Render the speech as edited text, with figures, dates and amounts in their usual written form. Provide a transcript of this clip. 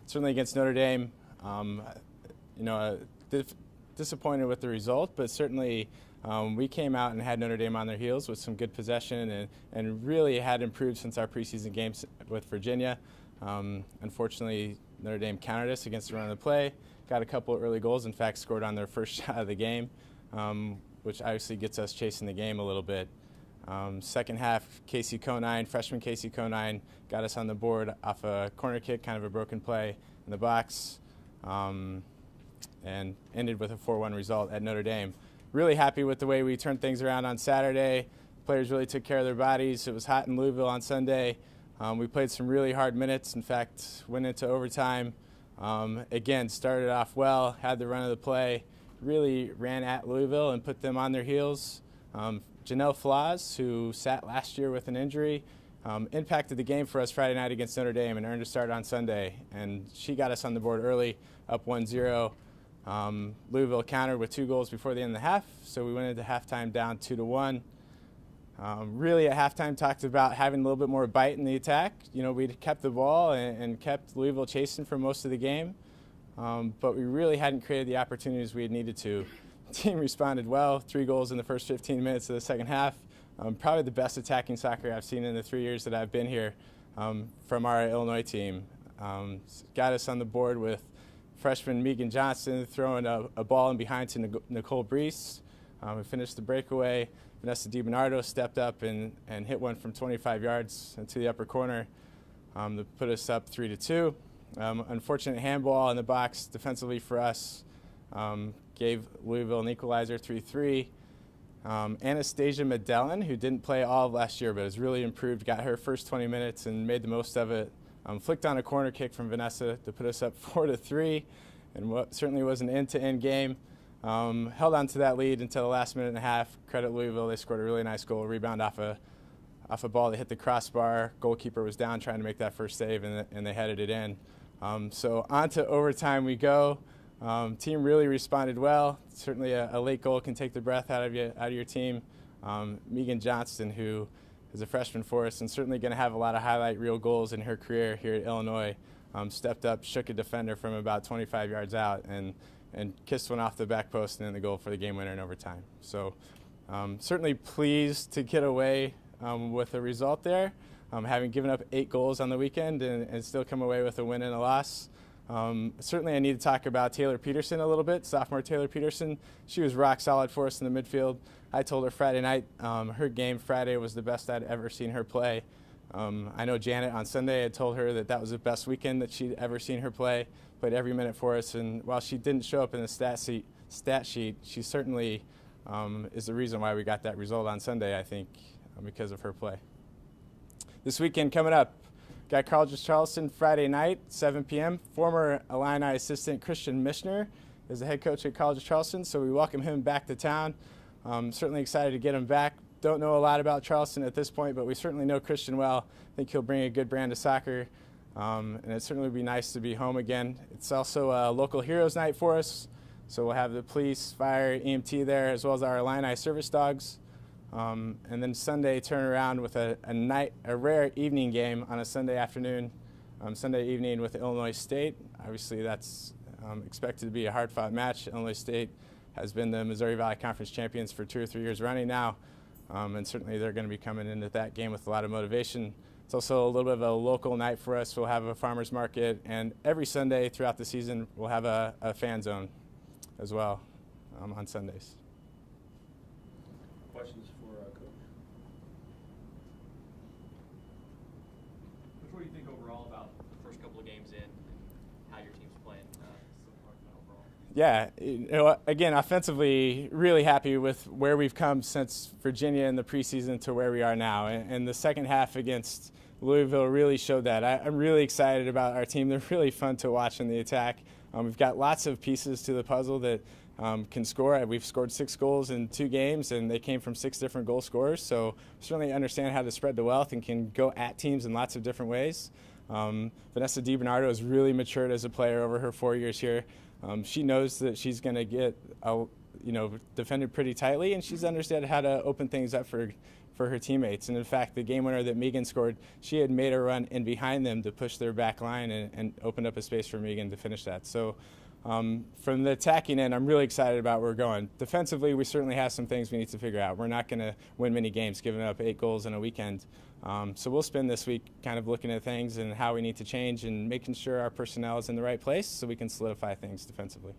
Certainly against Notre Dame, disappointed with the result, but certainly we came out and had Notre Dame on their heels with some good possession and really had improved since our preseason games with Virginia. Unfortunately, Notre Dame countered us against the run of the play, got a couple early goals, in fact scored on their first shot of the game, which obviously gets us chasing the game a little bit. Second half, freshman Casey Conine got us on the board off a corner kick, kind of a broken play in the box, and ended with a 4-1 result at Notre Dame. Really happy with the way we turned things around on Saturday. Players really took care of their bodies. It was hot in Louisville on Sunday. We played some really hard minutes. In fact, went into overtime. Again, started off well, had the run of the play, really ran at Louisville and put them on their heels. Janelle Flaws, who sat last year with an injury, impacted the game for us Friday night against Notre Dame and earned a start on Sunday. And she got us on the board early, up 1-0. Louisville countered with 2 goals before the end of the half, so we went into halftime down 2-1. Really at halftime talked about having a little bit more bite in the attack. We'd kept the ball and kept Louisville chasing for most of the game, but we really hadn't created the opportunities we had needed to. The team responded well, 3 goals in the first 15 minutes of the second half. Probably the best attacking soccer I've seen in the 3 years that I've been here from our Illinois team. Got us on the board with freshman Megan Johnston throwing a ball in behind to Nicole Brees. We finished the breakaway. Vanessa DiBernardo stepped up and hit one from 25 yards into the upper corner to put us up 3-2. Unfortunate handball in the box defensively for us gave Louisville an equalizer, 3-3. Anastasia Medellin, who didn't play all of last year but has really improved, got her first 20 minutes and made the most of it. Flicked on a corner kick from Vanessa to put us up 4-3, and what certainly was an end-to-end game. Held on to that lead until the last minute and a half. Credit Louisville, they scored a really nice goal, rebound off a ball that hit the crossbar. Goalkeeper was down trying to make that first save, and they headed it in. So on to overtime we go. Team really responded well. Certainly a late goal can take the breath out of your team. Megan Johnston, who is a freshman for us and certainly going to have a lot of highlight reel goals in her career here at Illinois, stepped up, shook a defender from about 25 yards out, and kissed one off the back post and in the goal for the game winner in overtime. So certainly pleased to get away with a result there, having given up 8 goals on the weekend and still come away with a win and a loss. Certainly I need to talk about Taylor Peterson a little bit, sophomore Taylor Peterson. She was rock solid for us in the midfield. I told her Friday night her game Friday was the best I'd ever seen her play. I know Janet on Sunday had told her that was the best weekend that she'd ever seen her play, played every minute for us, and while she didn't show up in the stat sheet, she certainly is the reason why we got that result on Sunday, I think, because of her play. This weekend coming up, got College Charleston Friday night, 7 p.m. Former Illini assistant Christian Michener is the head coach at College Charleston, so we welcome him back to town. Certainly excited to get him back. Don't know a lot about Charleston at this point, but we certainly know Christian well. I think he'll bring a good brand of soccer, and it certainly would be nice to be home again. It's also a local heroes night for us, so we'll have the police, fire, EMT there, as well as our Illini service dogs. And then Sunday, turn around with a rare evening game on a Sunday afternoon, Sunday evening with Illinois State. Obviously, that's expected to be a hard-fought match. Illinois State has been the Missouri Valley Conference champions for 2 or 3 years running now, and certainly they're going to be coming into that game with a lot of motivation. It's also a little bit of a local night for us. We'll have a farmer's market, and every Sunday throughout the season, we'll have a fan zone as well on Sundays. Questions for Coach? What do you think overall about the first couple of games in and how your team's playing so far overall? Yeah, again, offensively, really happy with where we've come since Virginia in the preseason to where we are now. And the second half against Louisville really showed that. I'm really excited about our team. They're really fun to watch in the attack. We've got lots of pieces to the puzzle that can score. We've scored 6 goals in 2 games, and they came from 6 different goal scorers. So certainly understand how to spread the wealth and can go at teams in lots of different ways. Vanessa DiBernardo has really matured as a player over her 4 years here. She knows that she's going to get defended pretty tightly, and she's understood how to open things up for her teammates. And in fact, the game winner that Megan scored, she had made a run in behind them to push their back line and opened up a space for Megan to finish that. So from the attacking end, I'm really excited about where we're going. Defensively, we certainly have some things we need to figure out. We're not going to win many games giving up 8 goals in a weekend. So we'll spend this week kind of looking at things and how we need to change and making sure our personnel is in the right place so we can solidify things defensively.